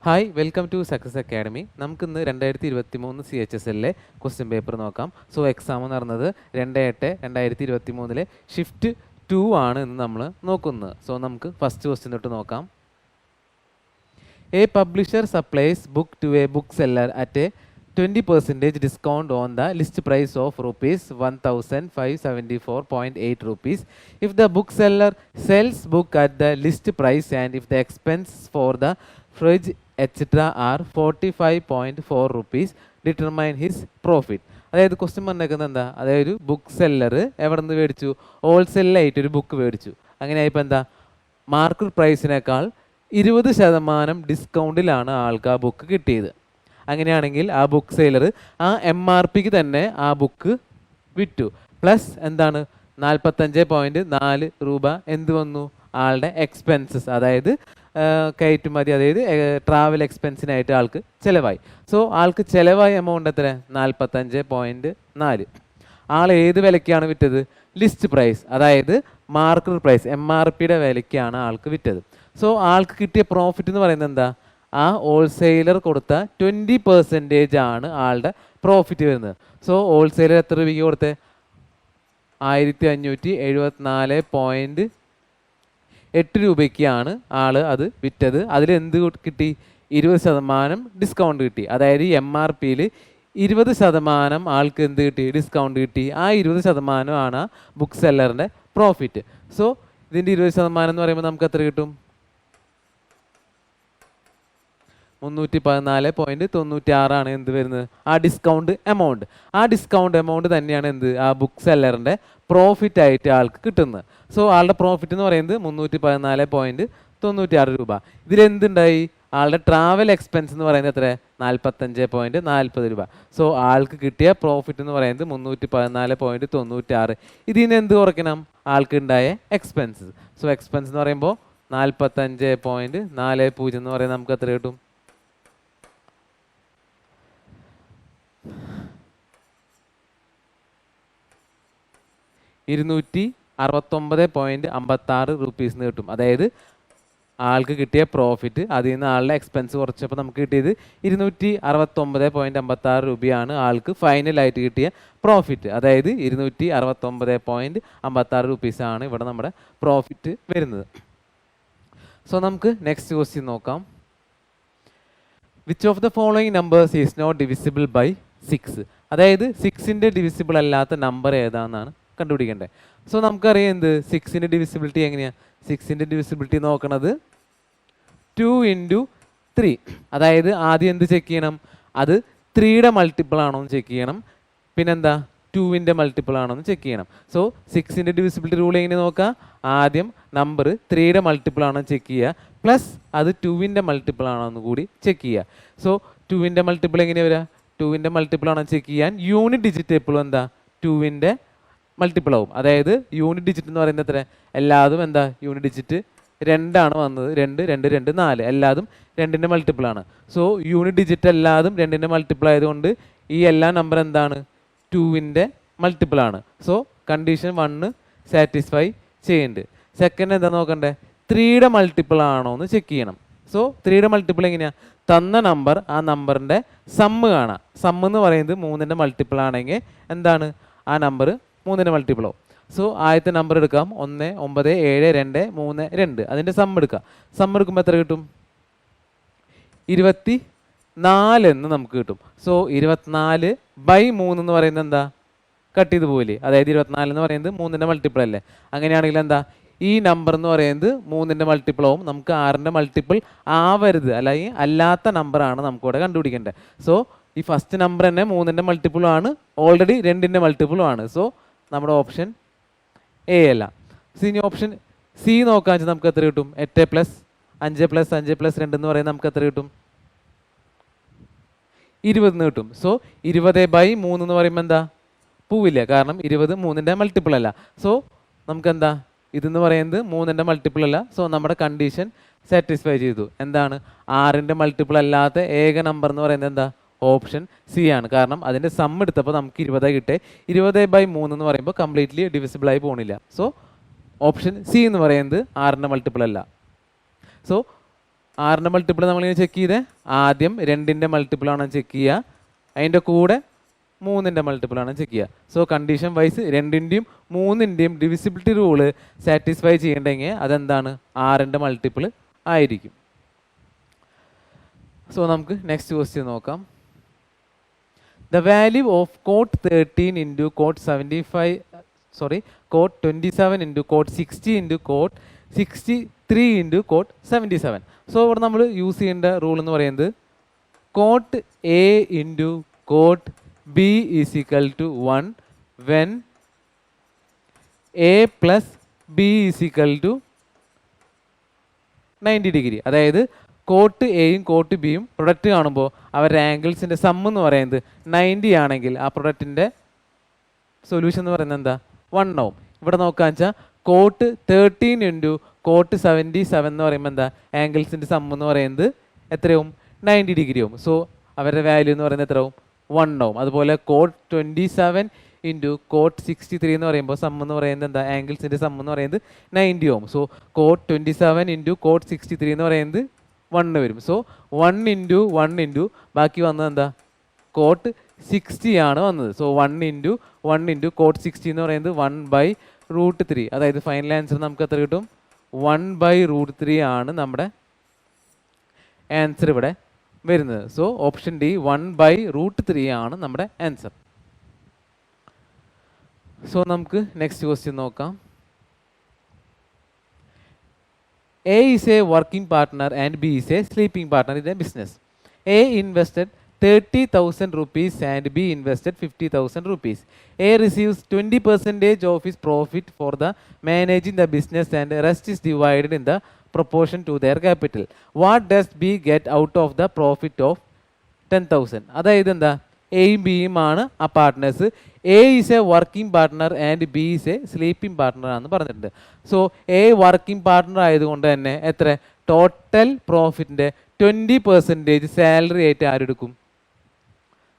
Hi welcome to success academy. നമുക്കിന്ന് 2023 CHSL question paper നോക്കാം. So exam എന്ന് പറഞ്ഞത് 2/8/2023 ഷിഫ്റ്റ് 2 ആണ് ഇന്ന് നമ്മൾ നോക്കുന്നത്. സോ നമുക്ക് ഫസ്റ്റ് ക്വസ്റ്റ്യൻ തൊട്ട് നോക്കാം. A publisher supplies book to a book seller at a 20% discount on the list price of rupees 1574.8 rupees. If the bookseller sells book at the list price and if the expense for the fridge etc. are 45.4 rupees, determine his profit. അതായത് question പറഞ്ഞേക്കുന്നത് എന്താ, അതായത് book seller എവിടെ നിന്ന് മേടിച്ചു, ഹോൾസെയിലായിട്ട് ഒരു book മേടിച്ചു. അങ്ങനെയായപ്പോൾ എന്താ, മാർക്കറ്റ് പ്രൈസിനേക്കാൾ 20% ഡിസ്കൗണ്ടിലാണ് ആൾക്ക് ആ ബുക്ക് കിട്ടിയത്. അങ്ങനെയാണെങ്കിൽ ആ ബുക്ക് സെയിലർ ആ MRPക്ക് തന്നെ ആ ബുക്ക് വിറ്റു. പ്ലസ് എന്താണ് 45.4 രൂപ എന്ത് വന്നു, ആളുടെ എക്സ്പെൻസസ്, അതായത് കയറ്റുമതി, അതായത് ട്രാവൽ എക്സ്പെൻസിനായിട്ട് ആൾക്ക് ചിലവായി. സോ ആൾക്ക് ചിലവായ എമൗണ്ട് എത്ര, 45.4. ആൾ ഏത് വിലയ്ക്കാണ് വിറ്റത്, ലിസ്റ്റ് പ്രൈസ്, അതായത് മാർക്കറ്റ് പ്രൈസ് MRPയുടെ വിലയ്ക്കാണ് ആൾക്ക് വിറ്റത്. സോ ആൾക്ക് കിട്ടിയ പ്രോഫിറ്റ് എന്ന് പറയുന്നത് എന്താ, ആ ഹോൾസെയിലർ കൊടുത്ത 20% ആണ് ആളുടെ പ്രോഫിറ്റ് വരുന്നത്. സോ ഹോൾസെയിലർ എത്ര രൂപയ്ക്ക് കൊടുത്തേ, 1574.8 രൂപയ്ക്കാണ് ആൾ അത് വിറ്റത്. അതിൽ എന്ത് കിട്ടി, 20% ഡിസ്കൗണ്ട് കിട്ടി. അതായത് MRPയിൽ 20% ആൾക്ക് എന്ത് കിട്ടി, ഡിസ്കൗണ്ട് കിട്ടി. ആ 20% ആണ് ബുക്ക് സെല്ലറിൻ്റെ പ്രോഫിറ്റ്. സോ ഇതിൻ്റെ 20% എന്ന് പറയുമ്പോൾ നമുക്ക് എത്ര കിട്ടും, 314.96 ആണ് എന്ത് വരുന്നത്, ആ ഡിസ്കൗണ്ട് എമൗണ്ട്. ആ ഡിസ്കൗണ്ട് എമൗണ്ട് തന്നെയാണ് എന്ത്, ആ ബുക്ക് സെല്ലറിൻ്റെ പ്രോഫിറ്റ് ആയിട്ട് ആൾക്ക് കിട്ടുന്നത്. സോ ആളുടെ പ്രോഫിറ്റ് എന്ന് പറയുന്നത് 314.96 രൂപ. ഇതിലെന്തുണ്ടായി, ആളുടെ ട്രാവൽ എക്സ്പെൻസ് എന്ന് പറയുന്നത് എത്ര, 45.40 രൂപ. സോ ആൾക്ക് കിട്ടിയ പ്രോഫിറ്റ് എന്ന് പറയുന്നത് 314.96. ഇതിൽ നിന്ന് എന്ത് കുറയ്ക്കണം, ആൾക്ക് ഉണ്ടായ എക്സ്പെൻസസ്. സോ എക്സ്പെൻസ് എന്ന് പറയുമ്പോൾ 45.40 എന്ന് പറയുന്നത് നമുക്ക് എത്ര കിട്ടും, 269.56 റുപ്പീസിന് കിട്ടും. അതായത് ആൾക്ക് കിട്ടിയ പ്രോഫിറ്റ്, അതിൽ നിന്ന് ആളുടെ എക്സ്പെൻസ് കുറച്ചപ്പോൾ നമുക്ക് കിട്ടിയത് 269.56 രൂപയാണ് ആൾക്ക് ഫൈനലായിട്ട് കിട്ടിയ പ്രോഫിറ്റ്. അതായത് 269.56 റുപ്പീസാണ് ഇവിടെ നമ്മുടെ പ്രോഫിറ്റ് വരുന്നത്. സോ നമുക്ക് നെക്സ്റ്റ് ക്വസ്റ്റ്യൻ നോക്കാം. Which of the following numbers is not divisible by 6? അതായത് 6ൻ്റെ ഡിവിസിബിൾ അല്ലാത്ത നമ്പർ ഏതാണെന്നാണ് കണ്ടുപിടിക്കേണ്ടത്. സോ നമുക്കറിയാം എന്ത്, 6ൻ്റെ ഡിവിസിബിലിറ്റി എങ്ങനെയാണ്, 6ൻ്റെ ഡിവിസിബിലിറ്റി നോക്കണത് 2 × 3. അതായത് ആദ്യം എന്ത് ചെക്ക് ചെയ്യണം, അത് 3യുടെ മൾട്ടിപ്പിൾ ആണോ എന്ന് ചെക്ക് ചെയ്യണം. പിന്നെന്താ, 2ൻ്റെ മൾട്ടിപ്പിൾ ആണോ എന്ന് ചെക്ക് ചെയ്യണം. സോ 6ൻ്റെ ഡിവിസിബിലിറ്റി റൂൾ എങ്ങനെ നോക്കാം, ആദ്യം നമ്പർ 3യുടെ മൾട്ടിപ്പിൾ ആണോ എന്ന് ചെക്ക് ചെയ്യുക, പ്ലസ് അത് 2ൻ്റെ മൾട്ടിപ്പിൾ ആണോ എന്ന് കൂടി ചെക്ക് ചെയ്യുക. സോ 2ൻ്റെ മൾട്ടിപ്പിൾ എങ്ങനെ വരിക, 2ൻ്റെ മൾട്ടിപ്പിൾ ആണോ ചെക്ക് ചെയ്യാൻ യൂണിറ്റ് ഡിജിറ്റ് എപ്പോഴും എന്താ, 2ൻ്റെ മൾട്ടിപ്പിൾ ആവും. അതായത് യൂണിറ്റ് ഡിജിറ്റ് എന്ന് പറയുന്നത് എത്ര, എല്ലാതും എന്താ, യൂണിറ്റ് ഡിജിറ്റ് 2 വന്നത്, 2 2 2 4, എല്ലാതും 2ൻ്റെ മൾട്ടിപ്പിൾ ആണ്. സോ യൂണിറ്റ് ഡിജിറ്റ് എല്ലാതും 2ൻ്റെ മൾട്ടിപ്പിൾ ആയതുകൊണ്ട് ഈ എല്ലാ നമ്പർ എന്താണ്, 2ൻ്റെ മൾട്ടിപ്പിൾ ആണ്. സോ കണ്ടീഷൻ 1 സാറ്റിസ്ഫൈ ചെയ്യുന്നുണ്ട്. സെക്കൻഡ് എന്താ നോക്കണ്ടേ, 3യുടെ മൾട്ടിപ്പിൾ ആണോ എന്ന് ചെക്ക് ചെയ്യണം. സോ 3യുടെ മൾട്ടിപ്പിൾ എങ്ങനെയാണ്, തന്ന നമ്പർ, ആ നമ്പറിൻ്റെ സമ്മ് കാണാം. സമ്മ് എന്ന് പറയുന്നത് 3ൻ്റെ മൾട്ടിപ്പിൾ ആണെങ്കിൽ എന്താണ്, ആ നമ്പർ 3ൻ്റെ മൾട്ടിപ്പിളോ. സോ ആദ്യത്തെ നമ്പർ എടുക്കാം, 1 9 7 2 3 2. അതിൻ്റെ സമ്മ് എടുക്കാം. സമ്മ് എടുക്കുമ്പോൾ എത്ര കിട്ടും, 24 എന്ന് നമുക്ക് കിട്ടും. സോ 24/3 എന്ന് പറയുന്നത് എന്താ, കട്ട് ചെയ്ത് പോയില്ലേ. അതായത് 24 എന്ന് പറയുന്നത് 3ൻ്റെ മൾട്ടിപ്പിൾ അല്ലേ. അങ്ങനെയാണെങ്കിൽ എന്താ, ഈ നമ്പർ എന്ന് പറയുന്നത് 3ൻ്റെ മൾട്ടിപ്പിൾ ആവും. നമുക്ക് 6ൻ്റെ മൾട്ടിപ്പിൾ ആവരുത്, അല്ലെങ്കിൽ അല്ലാത്ത നമ്പറാണ് നമുക്കിവിടെ കണ്ടുപിടിക്കേണ്ടത്. സോ ഈ ഫസ്റ്റ് നമ്പർ തന്നെ 3ൻ്റെ മൾട്ടിപ്പിളും ആണ്, ഓൾറെഡി 2ൻ്റെ മൾട്ടിപ്പിളും ആണ്. സോ നമ്മുടെ ഓപ്ഷൻ എ അല്ല. ഇനി ഓപ്ഷൻ സി നോക്കാൻ വെച്ചാൽ നമുക്ക് എത്ര കിട്ടും, 8 + 5 + 5 + 2 എന്ന് പറയുന്നത് നമുക്ക് എത്ര കിട്ടും, 20 കിട്ടും. സോ 20/3 എന്ന് പറയുമ്പോൾ എന്താ, പോവില്ല, കാരണം 20 3ൻ്റെ മൾട്ടിപ്പിൾ അല്ല. സോ നമുക്ക് എന്താ, ഇതെന്ന് പറയുന്നത് 3ൻ്റെ മൾട്ടിപ്പിൾ അല്ല. സോ നമ്മുടെ കണ്ടീഷൻ സാറ്റിസ്ഫൈ ചെയ്തു. എന്താണ്, 6ൻ്റെ മൾട്ടിപ്പിൾ അല്ലാത്ത ഏക നമ്പർ എന്ന് പറയുന്നത് എന്താ, ഓപ്ഷൻ സി ആണ്. കാരണം അതിൻ്റെ സം എടുത്തപ്പോൾ നമുക്ക് 20 കിട്ടേ, 20/3 എന്ന് പറയുമ്പോൾ കംപ്ലീറ്റ്ലി ഡിവിസിബിൾ ആയി പോകുന്നില്ല. സോ ഓപ്ഷൻ സി എന്ന് പറയുന്നത് 6ൻ്റെ മൾട്ടിപ്പിൾ അല്ല. സോ 6ൻ്റെ മൾട്ടിപ്പിൾ നമ്മളിങ്ങനെ ചെക്ക് ചെയ്തേ, ആദ്യം 2ൻ്റെ മൾട്ടിപ്പിളാണ് ചെക്ക് ചെയ്യുക, അതിൻ്റെ കൂടെ 3ൻ്റെ മൾട്ടിപ്പിളാണ് ചെക്ക് ചെയ്യുക. സോ കണ്ടീഷൻ വൈസ് 2ൻ്റെയും 3ൻ്റെയും ഡിവിസിബിലിറ്റി റൂള് സാറ്റിസ്ഫൈ ചെയ്യണമെങ്കിൽ അതെന്താണ്, 6ൻ്റെ മൾട്ടിപ്പിൾ ആയിരിക്കും. സോ നമുക്ക് നെക്സ്റ്റ് ക്വസ്റ്റ്യൻ നോക്കാം. The value of cot 13 into cot 27 into cot 60 into cot 63 into cot 77. So ഇവിടെ നമ്മൾ യൂസ് ചെയ്യേണ്ട റൂൾ എന്ന് പറയുന്നത് cot A into cot B is equal to 1 when A plus B is equal to 90 degree. അതായത് cot എയും cot ബിയും product കാണുമ്പോൾ അവരുടെ ആംഗിൾസിൻ്റെ സം എന്ന് പറയുന്നത് 90 ആണെങ്കിൽ ആ പ്രൊഡക്റ്റിൻ്റെ സൊല്യൂഷൻ എന്ന് പറയുന്നത് എന്താ, 1 ആവും. ഇവിടെ നോക്കാന്ന് വെച്ചാൽ കോട്ട് 13 ഇൻറ്റു കോട്ട് 77 എന്ന് പറയുമ്പോൾ എന്താ, ആംഗിൾസിൻ്റെ സം എന്ന് പറയുന്നത് എത്രയാവും, 90 ഡിഗ്രി ആവും. സോ അവരുടെ വാല്യൂ എന്ന് പറയുന്നത് എത്രയാവും, 1 ആവും. അതുപോലെ കോട്ട് 27 ഇൻറ്റു കോട്ട് 63 എന്ന് പറയുമ്പോൾ സം എന്ന് പറയുന്നത് എന്താ, ആംഗിൾസിൻ്റെ സം എന്ന് പറയുന്നത് 90 ആവും. സോ കോട്ട് 27 ഇൻറ്റു കോട്ട് 63 എന്ന് പറയുന്നത് 1 വരും. സോ 1 ഇൻറ്റു 1 ഇൻറ്റു ബാക്കി വന്നത് എന്താ, കോട്ട് 60 ആണ് വന്നത്. സോ 1 ഇൻറ്റു കോട്ട് 60 എന്ന് പറയുന്നത് 1/√3. അതായത് ഫൈനൽ ആൻസർ നമുക്ക് എത്ര കിട്ടും, 1/√3 ആണ് നമ്മുടെ ആൻസർ ഇവിടെ വരുന്നത്. സോ ഓപ്ഷൻ ഡി 1/√3 ആണ് നമ്മുടെ ആൻസർ. സോ നമുക്ക് നെക്സ്റ്റ് ക്വസ്റ്റ്യൻ നോക്കാം. A is a working partner and B is a sleeping partner in a business. A invested 30,000 rupees and B invested 50,000 rupees. A receives 20% of his profit for the managing the business and the rest is divided in the proportion to their capital. What does B get out of the profit of 10,000? അതായത് എന്താ, എയും ബിയും ആണ് ആ partners. A is a working partner and B is a sleeping partner ആണെന്ന് പറഞ്ഞിട്ടുണ്ട്. So A working partner ആയതുകൊണ്ട് തന്നെ എത്ര, ടോട്ടൽ പ്രോഫിറ്റിൻ്റെ 20% സാലറി ആയിട്ട് ആരെടുക്കും,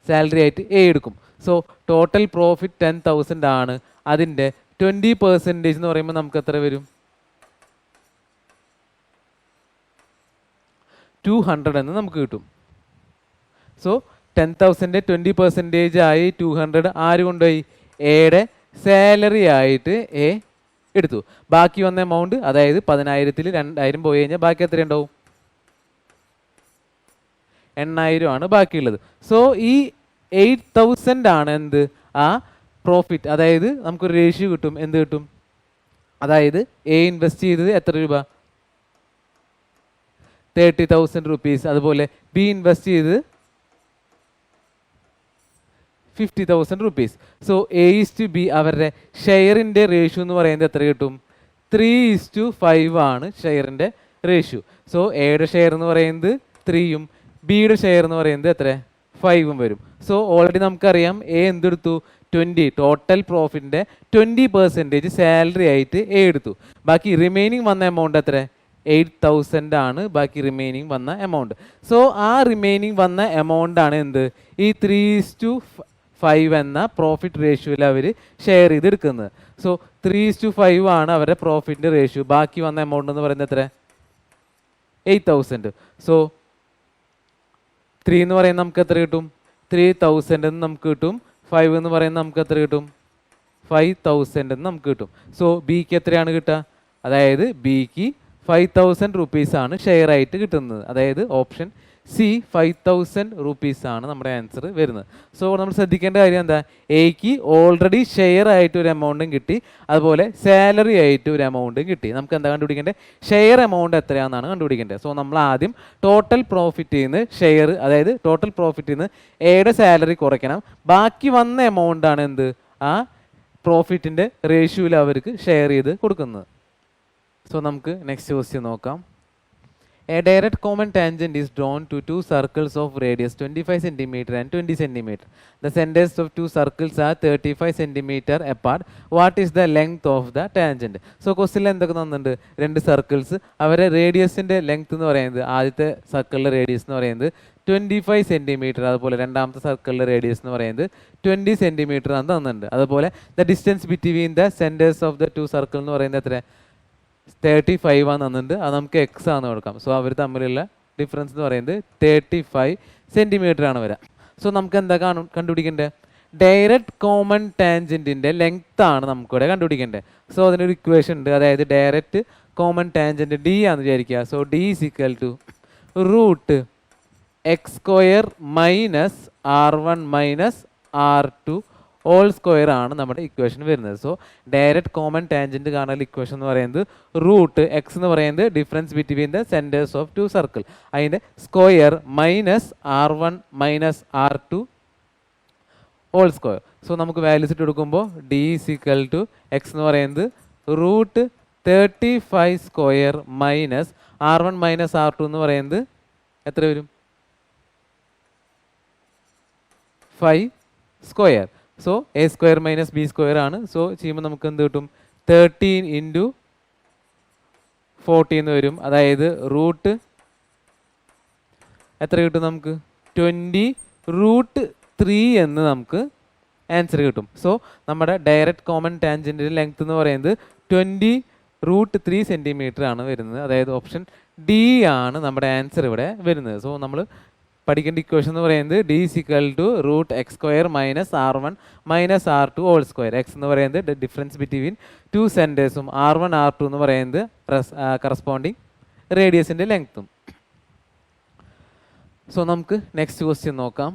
സാലറി ആയിട്ട് എ എടുക്കും. സോ ടോട്ടൽ പ്രോഫിറ്റ് 10,000 ആണ്, അതിൻ്റെ 20% എന്ന് പറയുമ്പോൾ നമുക്ക് എത്ര വരും, 200 എന്ന് നമുക്ക് കിട്ടും. സോ 10,000 20% ആയി 200 ആര് കൊണ്ടുപോയി, എയുടെ സാലറി ആയിട്ട് എ എടുത്തു. ബാക്കി വന്ന എമൗണ്ട്, അതായത് 10,000-ൽ 2,000 പോയി കഴിഞ്ഞാൽ ബാക്കി എത്ര ഉണ്ടാവും, 8,000 ആണ് ബാക്കിയുള്ളത്. സോ ഈ 8,000 ആണ് എന്ത്, ആ പ്രോഫിറ്റ്. അതായത് നമുക്കൊരു റേഷ്യോ കിട്ടും, എന്ത് കിട്ടും, അതായത് എ ഇൻവെസ്റ്റ് ചെയ്തത് എത്ര രൂപ, 30,000 rupees. അതുപോലെ ബി ഇൻവെസ്റ്റ് ചെയ്തത് 50,000 rupees. So A is to B അവരുടെ ഷെയറിൻ്റെ റേഷ്യോ എന്ന് പറയുന്നത് എത്ര കിട്ടും, 3:5 ആണ് ഷെയറിൻ്റെ റേഷ്യോ. സോ എയുടെ ഷെയർ എന്ന് പറയുന്നത് 3ഉം ബിയുടെ ഷെയർ എന്ന് പറയുന്നത് എത്ര, 5ഉം വരും. സോ ഓൾറെഡി നമുക്കറിയാം എ എന്തെടുത്തു, 20 ടോട്ടൽ പ്രോഫിറ്റിൻ്റെ 20% സാലറി ആയിട്ട് എ എടുത്തു. ബാക്കി റിമൈനിങ് വന്ന എമൗണ്ട് എത്ര, 8,000 ആണ് ബാക്കി റിമൈനിങ് വന്ന എമൗണ്ട്. സോ ആ റിമൈനിങ് വന്ന എമൗണ്ട് ആണ് എന്ത്, ഈ 3:5 എന്ന പ്രോഫിറ്റ് റേഷ്യോയിൽ അവർ ഷെയർ ചെയ്ത് എടുക്കുന്നത്. സോ 3:5 ആണ് അവരുടെ പ്രോഫിറ്റിൻ്റെ റേഷ്യോ. ബാക്കി വന്ന എമൗണ്ട് എന്ന് പറയുന്നത് എത്ര, 8,000. സോ 3 എന്ന് പറയുന്നത് നമുക്ക് എത്ര കിട്ടും, 3,000 എന്ന് നമുക്ക് കിട്ടും. 5 എന്ന് പറയുന്നത് നമുക്ക് എത്ര കിട്ടും, 5,000 എന്ന് നമുക്ക് കിട്ടും. സോ ബിക്ക് എത്രയാണ് കിട്ടുക, അതായത് ബിക്ക് 5,000 rupees ആണ് ഷെയർ ആയിട്ട് കിട്ടുന്നത്. അതായത് ഓപ്ഷൻ സി 5,000 rupees ആണ് നമ്മുടെ ആൻസർ വരുന്നത്. സോ നമ്മൾ ശ്രദ്ധിക്കേണ്ട കാര്യം എന്താ, എക്ക് ഓൾറെഡി ഷെയർ ആയിട്ട് ഒരു എമൗണ്ടും കിട്ടി, അതുപോലെ സാലറി ആയിട്ട് ഒരു എമൗണ്ടും കിട്ടി. നമുക്ക് എന്താ കണ്ടുപിടിക്കേണ്ടത്, ഷെയർ എമൗണ്ട് എത്രയാണെന്നാണ് കണ്ടുപിടിക്കേണ്ടത്. സോ നമ്മൾ ആദ്യം ടോട്ടൽ പ്രോഫിറ്റിൽ നിന്ന് ഷെയർ, അതായത് ടോട്ടൽ പ്രോഫിറ്റിൽ നിന്ന് എയുടെ സാലറി കുറയ്ക്കണം. ബാക്കി വന്ന എമൗണ്ട് ആണ് എന്ത്, ആ പ്രോഫിറ്റിൻ്റെ റേഷ്യോയിൽ അവർക്ക് ഷെയർ ചെയ്ത് കൊടുക്കുന്നത്. സോ നമുക്ക് നെക്സ്റ്റ് ക്വസ്റ്റ്യൻ നോക്കാം. A direct common tangent is drawn to two circles of radius 25 cm and 20 cm. The centers of two circles are 35 cm apart. What is the length of the tangent? So ക്വസ്റ്റ്യനിൽ എന്തൊക്കെ തന്നിട്ടുണ്ട്, രണ്ട് circles, അവരെ റേഡിയസിൻ്റെ length എന്ന് പറയുന്നത്, ആദ്യത്തെ സർക്കിളിലെ radius എന്ന് പറയുന്നത് 25 cm, അതുപോലെ രണ്ടാമത്തെ സർക്കിളിലെ റേഡിയസ് എന്ന് പറയുന്നത് 20 cm ആണ് തന്നിട്ടുണ്ട്. അതുപോലെ the distance between the centres of the two circle എന്ന് പറയുന്നത് എത്ര, 35 ആണ് തന്നിട്ടുണ്ട്, അത് നമുക്ക് എക്സ് ആണ് കൊടുക്കാം. സോ അവർ തമ്മിലുള്ള ഡിഫറൻസ് എന്ന് പറയുന്നത് 35 സെൻറ്റിമീറ്റർ ആണ് വരിക. സോ നമുക്ക് എന്താ കണ്ടുപിടിക്കേണ്ടത്? ഡയറക്റ്റ് കോമൺ ടാൻജൻറ്റിൻ്റെ ലെങ്ത് ആണ് നമുക്കിവിടെ കണ്ടുപിടിക്കേണ്ടത്. സോ അതിനൊരു ഇക്വേഷൻ ഉണ്ട്, അതായത് ഡയറക്റ്റ് കോമൺ ടാൻജൻറ്റ് ഡി ആണെന്ന് വിചാരിക്കുക. So D is equal to root X square minus R1 minus R2 all square ആണ് നമ്മുടെ ഇക്വേഷൻ വരുന്നത്. സോ ഡയറക്റ്റ് കോമൺ ടാൻജൻറ്റ് കാണാനുള്ള ഇക്വേഷൻ എന്ന് പറയുന്നത് റൂട്ട് എക്സ് എന്ന് പറയുന്നത് difference between the centres of two circle, അതിൻ്റെ square minus R1 minus R2 all square. So നമുക്ക് വാല്യൂസ് ഇട്ട് കൊടുക്കുമ്പോൾ D is equal to X എന്ന് പറയുന്നത് root 35 square minus R1 minus R2 എന്ന് പറയുന്നത് എത്ര വരും? 5 square. So A square minus B square ആണ്. സോ ചെയ്യുമ്പോൾ നമുക്ക് എന്ത് കിട്ടും? 13 ഇൻറ്റു 40 എന്ന് വരും. അതായത് റൂട്ട് എത്ര കിട്ടും നമുക്ക്? 20 റൂട്ട് 3 എന്ന് നമുക്ക് ആൻസർ കിട്ടും. സോ നമ്മുടെ ഡയറക്റ്റ് കോമൺ ടാൻജൻറ്റിൻ്റെ ലെങ്ത് എന്ന് പറയുന്നത് 20 റൂട്ട് 3 സെൻറ്റിമീറ്റർ ആണ് വരുന്നത്. അതായത് ഓപ്ഷൻ ഡി ആണ് നമ്മുടെ ആൻസർ ഇവിടെ വരുന്നത്. സോ നമ്മൾ പഠിക്കേണ്ട ഇക്വേഷൻ എന്ന് പറയുന്നത് D is equal to root X square minus R1 minus R2 all square. X എന്ന് പറയുന്നത് difference between two സെൻറ്റേഴ്സും R1 R2 എന്ന് പറയുന്നത് കറസ്പോണ്ടിങ് റേഡിയസിൻ്റെ ലെങ്ത്തും. സോ നമുക്ക് നെക്സ്റ്റ് ക്വസ്റ്റ്യൻ നോക്കാം.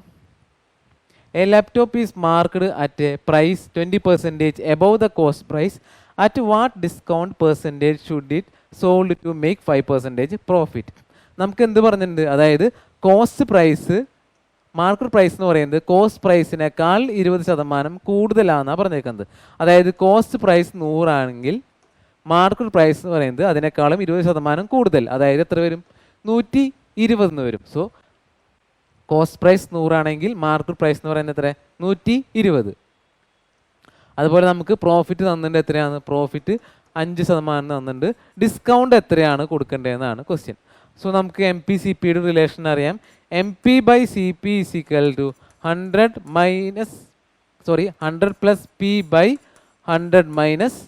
A laptop is marked at a price 20% above the cost price. At what discount percentage should it sold to make 5% profit? നമുക്ക് എന്ത് പറഞ്ഞിട്ടുണ്ട്? അതായത് കോസ്റ്റ് പ്രൈസ്, മാർക്കറ്റ് പ്രൈസ് എന്ന് പറയുന്നത് കോസ്റ്റ് പ്രൈസിനേക്കാൾ 20% കൂടുതലാണെന്നാണ് പറഞ്ഞേക്കുന്നത്. അതായത് കോസ്റ്റ് പ്രൈസ് 100 ആണെങ്കിൽ മാർക്കറ്റ് പ്രൈസ് എന്ന് പറയുന്നത് അതിനേക്കാളും 20% കൂടുതൽ, അതായത് എത്ര വരും? 120 എന്ന് വരും. സോ കോസ്റ്റ് പ്രൈസ് 100 ആണെങ്കിൽ മാർക്കറ്റ് പ്രൈസ് എന്ന് പറയുന്നത് എത്ര? 120. അതുപോലെ നമുക്ക് പ്രോഫിറ്റ് തന്നിട്ടുണ്ട്, എത്രയാണ്? പ്രോഫിറ്റ് 5% തന്നിട്ടുണ്ട്. ഡിസ്കൗണ്ട് എത്രയാണ് കൊടുക്കേണ്ടതെന്നാണ് ക്വസ്റ്റ്യൻ. സോ നമുക്ക് എം പി സി പിയുടെ റിലേഷൻ അറിയാം. M P by C P is equal to 100 plus P by 100 minus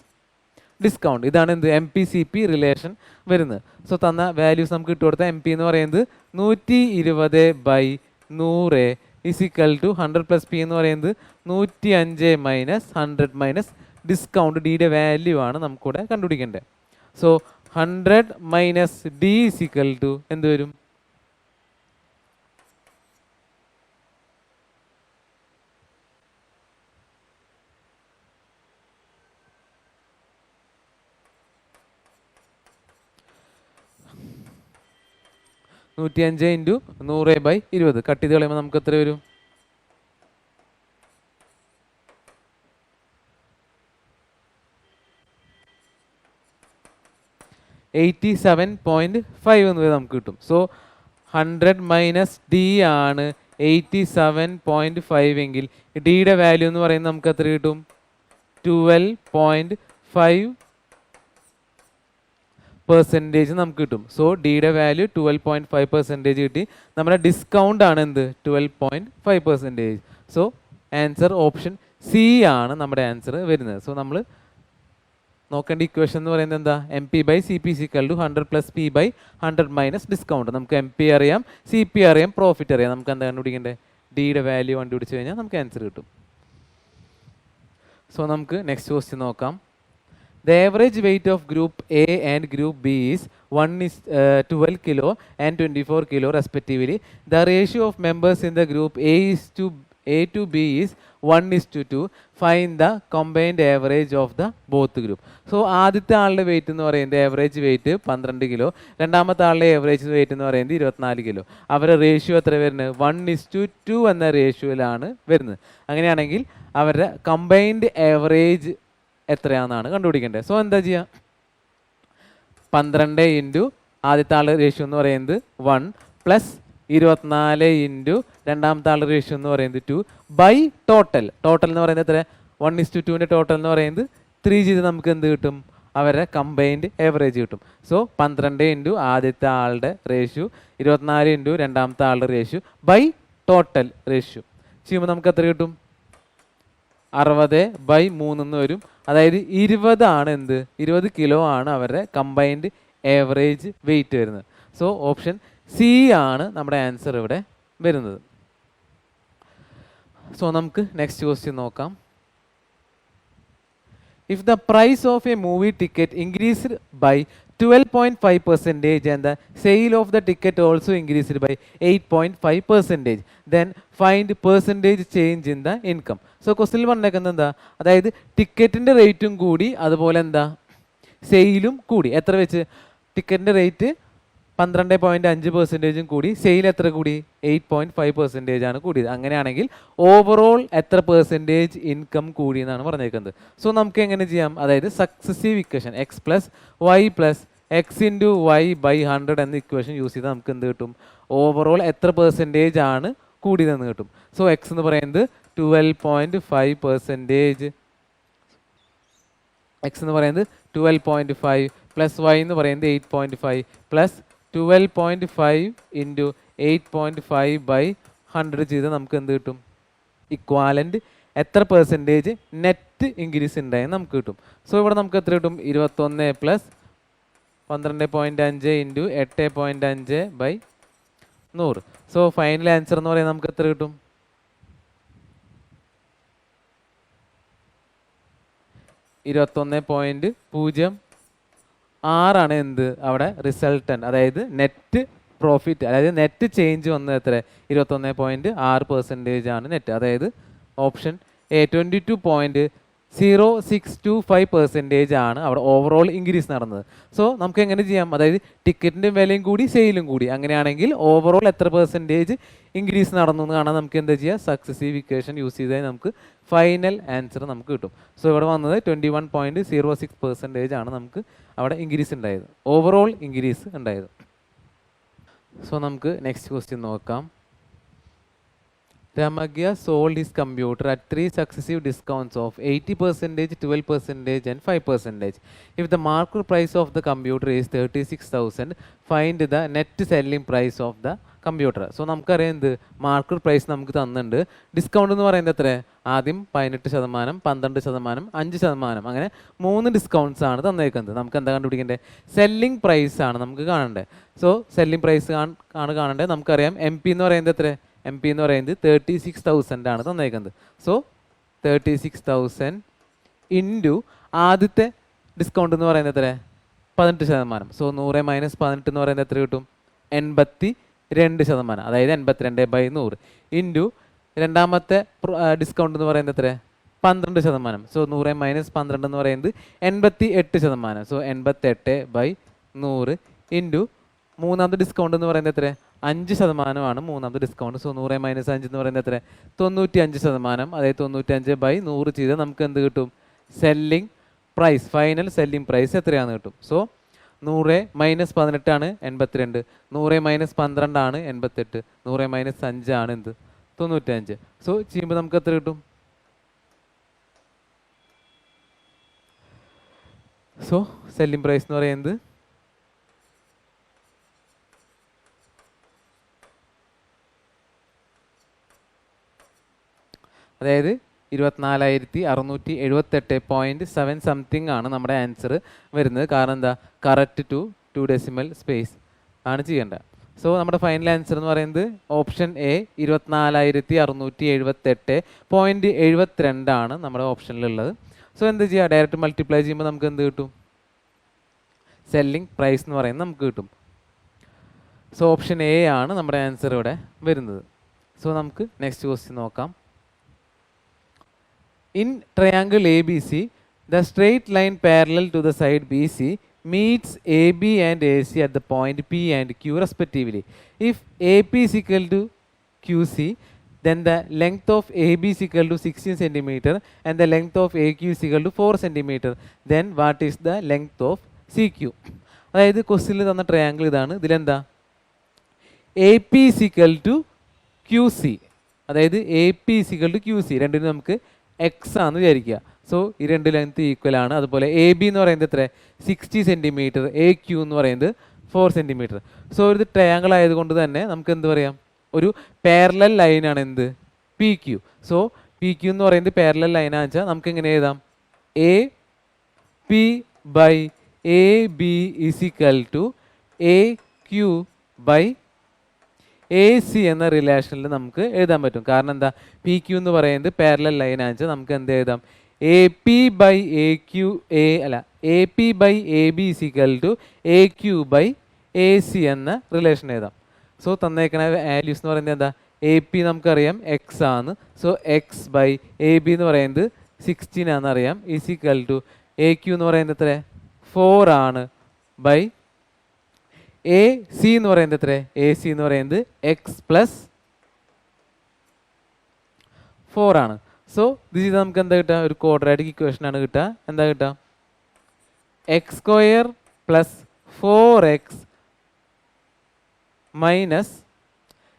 discount. ഇതാണ് എന്ത്? M P C P relation വരുന്നത്. സോ തന്ന വാല്യൂസ് നമുക്ക് ഇട്ട് കൊടുത്താൽ എം പി എന്ന് പറയുന്നത് 120 by 100 is equal to 100 plus P എന്ന് പറയുന്നത് 105 മൈനസ് 100 മൈനസ് ഡിസ്കൗണ്ട് ഡിയുടെ വാല്യൂ ആണ് നമുക്കിവിടെ കണ്ടുപിടിക്കേണ്ടത്. So 100 minus D is equal to എന്ത് വരും? 105 ഇൻറ്റു 100 ബൈ 20 കട്ട് ചെയ്ത് കളയുമ്പോൾ നമുക്ക് എത്ര വരും? 87.5 എന്ന് നമുക്ക് കിട്ടും. സോ 100 മൈനസ് ഡി ആണ് 87.5 എങ്കിൽ ഡിയുടെ വാല്യൂ എന്ന് പറയുന്നത് നമുക്ക് എത്ര കിട്ടും? 12.5% നമുക്ക് കിട്ടും. സോ ഡിയുടെ വാല്യൂ 12.5% കിട്ടി. നമ്മുടെ ഡിസ്കൗണ്ട് ആണ് എന്ത്? 12.5%. സോ ആൻസർ ഓപ്ഷൻ സി ആണ് നമ്മുടെ ആൻസർ വരുന്നത്. സോ നമ്മൾ നോക്കേണ്ട ഇക്വേഷൻ എന്ന് പറയുന്നത് എന്താ? M P by C P equal to 100 plus P by 100 minus discount. നമുക്ക് എം പി അറിയാം, സി പി അറിയാം, പ്രോഫിറ്റ് അറിയാം. നമുക്ക് എന്താ കണ്ടുപിടിക്കേണ്ടത്? ഡിയുടെ വാല്യൂ കണ്ടുപിടിച്ച് കഴിഞ്ഞാൽ നമുക്ക് ആൻസർ കിട്ടും. സോ നമുക്ക് നെക്സ്റ്റ് ക്വസ്റ്റ്യൻ നോക്കാം. The average weight of group A and group B is 12 kilo and 24 kilo respectively. The ratio of members in the group A to B is 1:2. Find the combined average of the both group. So ആദ്യത്തെ ആളുടെ wait എന്ന് പറയുന്നത് average wait 12 kilo, രണ്ടാമത്തെ ആളുടെ average wait എന്ന് പറയുന്നത് 24 kilo. അവരുടെ ratio എത്ര വരുന്നത്? 1:2 എന്ന റേഷ്യോയിലാണ് വരുന്നത്. അങ്ങനെയാണെങ്കിൽ അവരുടെ കമ്പൈൻഡ് ആവറേജ് എത്രയാണെന്നാണ് കണ്ടുപിടിക്കേണ്ടത്. സോ എന്താ ചെയ്യുക? 12 ഇൻറ്റു ആദ്യത്തെ ആളുടെ റേഷ്യോ എന്ന് പറയുന്നത് 1 പ്ലസ് 24 ഇൻറ്റു രണ്ടാമത്തെ ആളുടെ റേഷ്യോ എന്ന് പറയുന്നത് 2 ബൈ ടോട്ടൽ. ടോട്ടൽ എന്ന് പറയുന്നത് എത്ര? 1:2ൻ്റെ ടോട്ടൽ എന്ന് പറയുന്നത് 3 ചെയ്ത് നമുക്ക് എന്ത് കിട്ടും? അവരുടെ കമ്പൈൻഡ് ആവറേജ് കിട്ടും. സോ 12 ഇൻറ്റു ആദ്യത്തെ ആളുടെ റേഷ്യോ 24 ഇൻറ്റു രണ്ടാമത്തെ ആളുടെ റേഷ്യോ ബൈ ടോട്ടൽ റേഷ്യോ ചെയ്യുമ്പോൾ നമുക്ക് എത്ര കിട്ടും? 60/3 എന്ന് വരും. അതായത് 20 ആണ് എന്ത്, 20 കിലോ ആണ് അവരുടെ കമ്പൈൻഡ് ഏവറേജ് വെയിറ്റ് വരുന്നത്. സോ ഓപ്ഷൻ സി ആണ് നമ്മുടെ ആൻസർ ഇവിടെ വരുന്നത്. സോ നമുക്ക് നെക്സ്റ്റ് ക്വസ്റ്റ്യൻ നോക്കാം. If the price of a movie ticket increased by 12.5% and the sale of the ticket also increased by 8.5%, then find percentage change in the income. So ക്വസ്റ്റിൽ പറഞ്ഞേക്കുന്നത് എന്താ, അതായത് ടിക്കറ്റിൻ്റെ റേറ്റും കൂടി അതുപോലെ എന്താ സെയിലും കൂടി. എത്ര വെച്ച്? ടിക്കറ്റിൻ്റെ റേറ്റ് 12.5% കൂടി, സെയിൽ എത്ര കൂടി? 8.5% ആണ് കൂടിയത്. അങ്ങനെയാണെങ്കിൽ ഓവറോൾ എത്ര പെർസെൻറ്റേജ് ഇൻകം കൂടി എന്നാണ് പറഞ്ഞേക്കുന്നത്. സോ നമുക്ക് എങ്ങനെ ചെയ്യാം? അതായത് successive equation X plus Y plus X into Y by 100 എന്ന ഇക്വേഷൻ യൂസ് ചെയ്താൽ നമുക്ക് എന്ത് കിട്ടും? ഓവറോൾ എത്ര പെർസെൻറ്റേജ് ആണ് കൂടിയതെന്ന് കിട്ടും. സോ എക്സ് എന്ന് പറയുന്നത് 12.5%, എക്സ് എന്ന് പറയുന്നത് 12.5 പ്ലസ് വൈ എന്ന് പറയുന്നത് 8.5 പ്ലസ് 12.5 ഇൻറ്റു 8.5/100 ചെയ്ത് നമുക്ക് എന്ത് കിട്ടും? ഇക്വാലൻ്റ് എത്ര പെർസെൻറ്റേജ് നെറ്റ് ഇൻക്രീസ് ഉണ്ടായെന്ന് നമുക്ക് കിട്ടും. സോ ഇവിടെ നമുക്ക് എത്ര കിട്ടും? 21 plus 12.5 into 8.5/100. So final answer എന്ന് പറയുന്നത് നമുക്ക് എത്ര കിട്ടും? 21.06 എന്ത് അവിടെ റിസൾട്ടൻ്റ്, അതായത് നെറ്റ് പ്രോഫിറ്റ്, അതായത് നെറ്റ് ചേഞ്ച് വന്നത് എത്ര? 21.6% ആണ് നെറ്റ്. അതായത് ഓപ്ഷൻ എ 22.0625% ആണ് അവിടെ ഓവറോൾ ഇൻക്രീസ് നടന്നത്. സോ നമുക്ക് എങ്ങനെ ചെയ്യാം? അതായത് ടിക്കറ്റിൻ്റെ വിലയും കൂടി സെയിലും കൂടി, അങ്ങനെയാണെങ്കിൽ ഓവറോൾ എത്ര പെർസെൻറ്റേജ് ഇൻക്രീസ് നടന്നു എന്ന് കാണാൻ നമുക്ക് എന്താ ചെയ്യുക? സക്സസീവ് ഇക്വേഷൻ യൂസ് ചെയ്താൽ നമുക്ക് ഫൈനൽ ആൻസർ നമുക്ക് കിട്ടും. സോ ഇവിടെ വന്നത് 21.06% ആണ് നമുക്ക് അവിടെ ഇൻക്രീസ് ഉണ്ടായത്, ഓവറോൾ ഇൻക്രീസ് ഉണ്ടായത്. സോ നമുക്ക് നെക്സ്റ്റ് ക്വസ്റ്റ്യൻ നോക്കാം. Ramagya sold his computer at 3 successive discounts of 80%, 12% and 5%. If the market price of the computer is 36,000, find the net selling price of the computer. So നമുക്കറിയാം എന്ത് market price നമുക്ക് തന്നിട്ടുണ്ട്. Discount എന്ന് പറയുന്നത് എത്ര? ആദ്യം 18%, 12%, 5%, അങ്ങനെ 3 ഡിസ്കൗണ്ട്സ് ആണ് തന്നേക്കുന്നത്. നമുക്ക് എന്താ കണ്ടുപിടിക്കേണ്ടത്? സെല്ലിംഗ് പ്രൈസ് ആണ് നമുക്ക് കാണേണ്ടത്. സോ സെല്ലിംഗ് പ്രൈസ് ആണ് കാണേണ്ടത്. നമുക്കറിയാം എം പി എന്ന് പറയുന്നത് എത്ര? എം പി എന്ന് പറയുന്നത് 36,000 ആണ് തന്നേക്കുന്നത്. സോ 36,000 ഇൻറ്റു ആദ്യത്തെ ഡിസ്കൗണ്ട് എന്ന് പറയുന്നത് എത്ര? 18%. സോ 100 മൈനസ് 18 എന്ന് പറയുന്നത് എത്ര കിട്ടും? 82%, അതായത് 82/100 ഇൻറ്റു രണ്ടാമത്തെ ഡിസ്കൗണ്ട് എന്ന് പറയുന്നത് എത്ര? 12%. സോ 100 മൈനസ് 12 എന്ന് പറയുന്നത് 88%. സോ 88/100 ഇൻറ്റു മൂന്നാമത്തെ ഡിസ്കൗണ്ട് എന്ന് പറയുന്നത് എത്ര? 5% ആണ് മൂന്നാമത്തെ ഡിസ്കൗണ്ട്. സോ 100 മൈനസ് 5 എന്ന് പറയുന്നത് എത്ര? 95%, അതായത് 95/100 ചെയ്താൽ നമുക്ക് എന്ത് കിട്ടും? Selling price, final selling price എത്രയാണെന്ന് കിട്ടും. സോ 100 മൈനസ് 18 ആണ് 82, 100 മൈനസ് 12 ആണ് 88, 100 മൈനസ് 5 ആണ് എന്ത്? 95. സോ ചെയ്യുമ്പോൾ നമുക്ക് എത്ര കിട്ടും? സോ സെല്ലിംഗ് പ്രൈസ് എന്ന് പറയുന്നത് അതായത് 24,678.7 സംതിങ് ആണ് നമ്മുടെ ആൻസർ വരുന്നത്. കാരണം എന്താ? കറക്റ്റ് ടു 2 ഡെസിമൽ സ്പേസ് ആണ് ചെയ്യേണ്ടത്. സോ നമ്മുടെ ഫൈനൽ ആൻസർ എന്ന് പറയുന്നത് ഓപ്ഷൻ എ 24,678.72 ആണ് നമ്മുടെ ഓപ്ഷനിലുള്ളത്. സോ എന്ത് ചെയ്യുക? ഡയറക്റ്റ് മൾട്ടിപ്ലൈ ചെയ്യുമ്പോൾ നമുക്ക് എന്ത് കിട്ടും? സെല്ലിംഗ് പ്രൈസ് എന്ന് പറയുന്നത് നമുക്ക് കിട്ടും. സോ ഓപ്ഷൻ എ ആണ് നമ്മുടെ ആൻസർ ഇവിടെ വരുന്നത്. സോ നമുക്ക് നെക്സ്റ്റ് ക്വസ്റ്റ്യൻ നോക്കാം. In triangle ABC, the straight line parallel to the side BC meets AB and AC at the point P and Q respectively. If AP is equal to QC, then the length of AB is equal to 16 cm and the length of AQ is equal to 4 cm. Then what is the length of CQ? അതായത് ക്വസ്റ്റ്യനിൽ തന്ന triangle ഇതാണ്. ഇതിലെന്താ? AP is equal to QC, അതായത് AP is equal to QC രണ്ടിനും നമുക്ക് X ആണെന്ന് വിചാരിക്കുക. സോ ഈ രണ്ട് ലെങ്ത് ഈക്വൽ ആണ്. അതുപോലെ എ ബി എന്ന് പറയുന്നത് എത്ര? 60 cm, എ ക്യൂ എന്ന് പറയുന്നത് 4 cm. സോ ഒരു ട്രയാങ്കിൾ ആയതുകൊണ്ട് തന്നെ നമുക്ക് എന്ത് പറയാം? ഒരു പാരലൽ ലൈനാണ് എന്ത്? P Q. So P Q എന്ന് പറയുന്നത് പാരലൽ ലൈനാണെന്ന് വെച്ചാൽ നമുക്ക് എങ്ങനെ എഴുതാം? A P by A B is equal to A Q by A C എന്ന റിലേഷനിൽ നമുക്ക് എഴുതാൻ പറ്റും. കാരണം എന്താ? പി ക്യൂ എന്ന് പറയുന്നത് പാരലൽ ലൈനാണെന്ന് വെച്ചാൽ നമുക്ക് എന്ത് എഴുതാം? A P by A Q A P by A B is equal to A Q by A C എന്ന റിലേഷൻ എഴുതാം. സോ തന്നേക്കണ വാല്യൂസ് എന്ന് പറയുന്നത് എന്താ? എ പി നമുക്കറിയാം എക്സ് ആണ്. So X by A B എന്ന് പറയുന്നത് 16 ആണെന്നറിയാം. Is equal to A Q എന്ന് പറയുന്നത് എത്ര? 4 ആണ് ബൈ എ സി എന്ന് പറയുന്നത് എത്ര? എ സി എന്ന് പറയുന്നത് എക്സ് പ്ലസ് 4 ആണ്. സോ ഇത് ചെയ്താൽ നമുക്ക് എന്താ കിട്ടുക? ഒരു ക്വാഡ്രാറ്റിക് ഇക്വേഷൻ ആണ് കിട്ടുക. എന്താ കിട്ടുക? X square plus 4x minus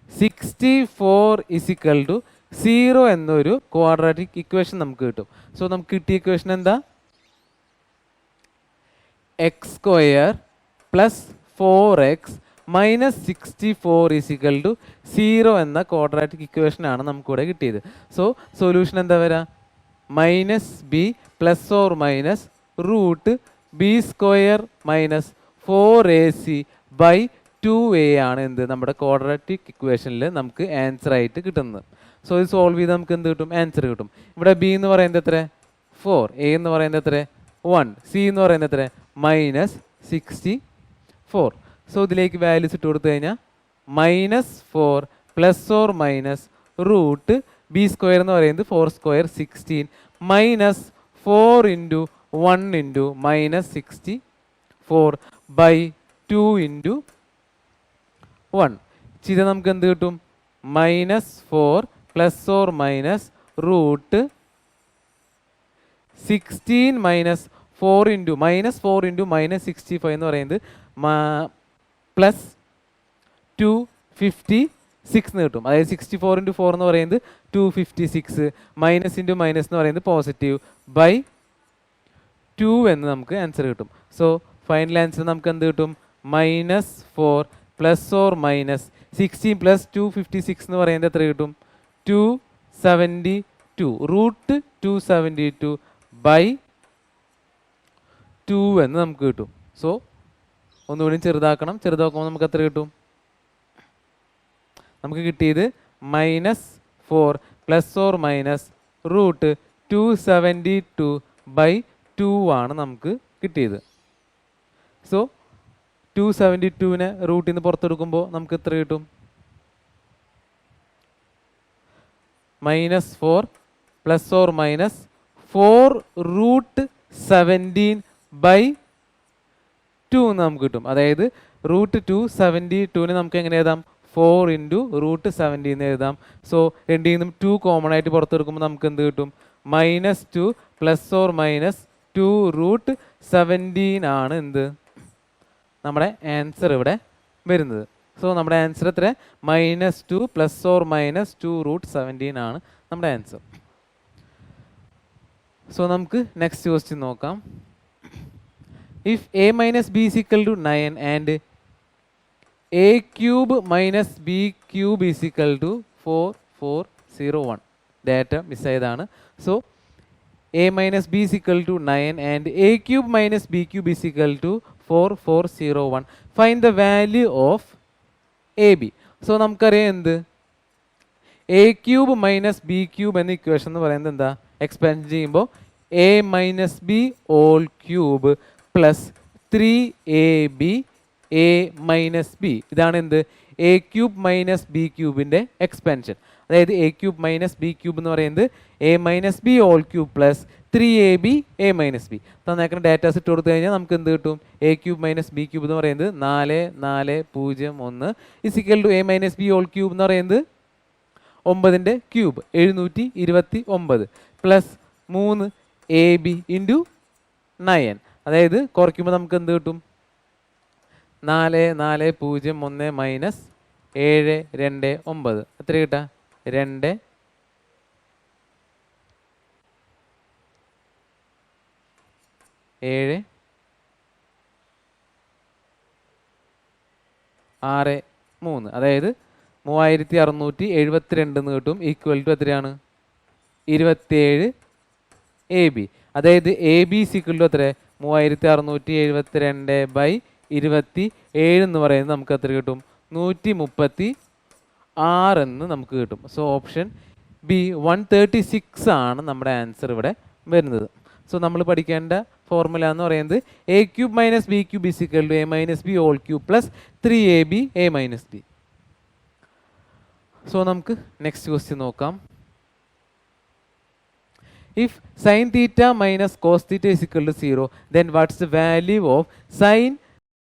64 is equal to 0 എന്നൊരു ക്വാഡ്രാറ്റിക് ഇക്വേഷൻ നമുക്ക് കിട്ടും. സോ നമുക്ക് കിട്ടിയ ഇക്വേഷൻ എന്താ? X square plus 4x minus 64 is equal to 0 എന്ന ക്വാഡ്രാറ്റിക് ഇക്വേഷൻ ആണ് നമുക്കിവിടെ കിട്ടിയത്. സോ സൊല്യൂഷൻ എന്താ വരാ? Minus B plus or minus root B square minus 4ac by 2a ആണ് എന്ത്? നമ്മുടെ ക്വാഡ്രാറ്റിക് ഇക്വേഷനിൽ നമുക്ക് ആൻസർ ആയിട്ട് കിട്ടുന്നത്. സോ ഇത് സോൾവ് ചെയ്ത് നമുക്ക് എന്ത് കിട്ടും? ആൻസർ കിട്ടും. ഇവിടെ ബി എന്ന് പറയുന്നത് എത്ര? 4, എ എന്ന് പറയുന്നത് എത്ര? 1, സി എന്ന് പറയുന്നത് എത്ര? മൈനസ് 64. സോ ഇതിലേക്ക് വാല്യൂസ് ഇട്ട് കൊടുത്തു കഴിഞ്ഞാൽ -4 plus or minus root B square എന്ന് പറയുന്നത് 4 square 16 minus 4 into 1 into minus 64 by 2 into 1 ചെയ്താൽ നമുക്ക് എന്ത് കിട്ടും? -4 plus or minus root 16 minus 4 into minus 65 എന്ന് പറയുന്നത് പ്ലസ് 256 എന്ന് കിട്ടും. അതായത് 64 ഇൻറ്റു 4 എന്ന് പറയുന്നത് 256 മൈനസ് ഇൻറ്റു മൈനസ് എന്ന് പറയുന്നത് പോസിറ്റീവ് ബൈ 2 എന്ന് നമുക്ക് ആൻസർ കിട്ടും. സോ ഫൈനൽ ആൻസർ നമുക്ക് എന്ത് കിട്ടും? -4 പ്ലസ് ഓർ മൈനസ് 16 പ്ലസ് 256 എന്ന് പറയുന്നത് എത്ര കിട്ടും? 272 റൂട്ട് 272 ബൈ 2 എന്ന് നമുക്ക് കിട്ടും. സോ ഒന്നുകൂടി ചെറുതാക്കണം. ചെറുതാക്കുമ്പോൾ നമുക്ക് എത്ര കിട്ടും? നമുക്ക് കിട്ടിയത് -4 plus or minus root 272 by 2 ആണ് നമുക്ക് കിട്ടിയത്. സോ 272നെ റൂട്ടിൽ നിന്ന് പുറത്തെടുക്കുമ്പോൾ നമുക്ക് എത്ര കിട്ടും? -4 plus or minus 4 root 17 by 2 എന്ന് നമുക്ക് കിട്ടും. അതായത് റൂട്ട് 272നെ നമുക്ക് എങ്ങനെ എഴുതാം? 4 ഇൻറ്റു റൂട്ട് 17 എന്ന് എഴുതാം. സോ രണ്ടിൽ നിന്നും 2 കോമൺ ആയിട്ട് പുറത്തെടുക്കുമ്പോൾ നമുക്ക് എന്ത് കിട്ടും? -2 പ്ലസ് ഓർ മൈനസ് 2 റൂട്ട് 17 ആണ് എന്ത്? നമ്മുടെ ആൻസർ ഇവിടെ വരുന്നത്. സോ നമ്മുടെ ആൻസർ എത്ര? -2 പ്ലസ് ഓർ മൈനസ് 2 റൂട്ട് 17 ആണ് നമ്മുടെ ആൻസർ. സോ നമുക്ക് നെക്സ്റ്റ് ക്വസ്റ്റ്യൻ നോക്കാം. If a minus b is equal to 9 and a cube minus b cube is equal to 4401. Data മിസ്സായതാണ്. So a minus b is equal to 9 and a cube minus b cube is equal to 4401. Find the value of ab. So നമുക്കറിയാം എന്ത്? a cube minus B cube എന്ന equation എന്ന് പറയുന്നത് എന്താ? Expand ചെയ്യുമ്പോൾ a minus B all cube plus 3ab a minus B. ഇതാണ് എന്ത്? A cube minus B ക്യൂബിൻ്റെ എക്സ്പാൻഷൻ. അതായത് A cube minus B cube എന്ന് പറയുന്നത് A minus B all cube plus 3ab A minus B. തന്നേക്കുന്ന datas ഇട്ട് കൊടുത്തു കഴിഞ്ഞാൽ നമുക്ക് എന്ത് കിട്ടും? A cube minus B cube എന്ന് പറയുന്നത് 4401 is equal to A minus B all cube എന്ന് പറയുന്നത് 9ൻ്റെ ക്യൂബ് 729 പ്ലസ് 3ab ഇൻറ്റു 9. അതായത് കുറയ്ക്കുമ്പോൾ നമുക്ക് എന്ത് കിട്ടും? 4401 മൈനസ് 729 എത്ര കിട്ടാ? 2 7 6 3. അതായത് 3672 എന്ന് കിട്ടും. ഈക്വൽ ടു എത്രയാണ്? 27 എ ബി. അതായത് എ ബി സിക്കുള്ള എത്ര 3672/27 എന്ന് പറയുന്നത് നമുക്ക് എത്ര കിട്ടും 136 എന്ന് നമുക്ക് കിട്ടും. സോ ഓപ്ഷൻ ബി 136 ആണ് നമ്മുടെ ആൻസർ ഇവിടെ വരുന്നത്. സോ നമ്മൾ പഠിക്കേണ്ട ഫോർമുല എന്ന് പറയുന്നത് A cube minus B cube is equal to A minus B whole cube plus 3ab A minus B. So നമുക്ക് നെക്സ്റ്റ് ക്വസ്റ്റ്യൻ നോക്കാം. If sin theta minus cos theta is equal to 0, then what's the value of sin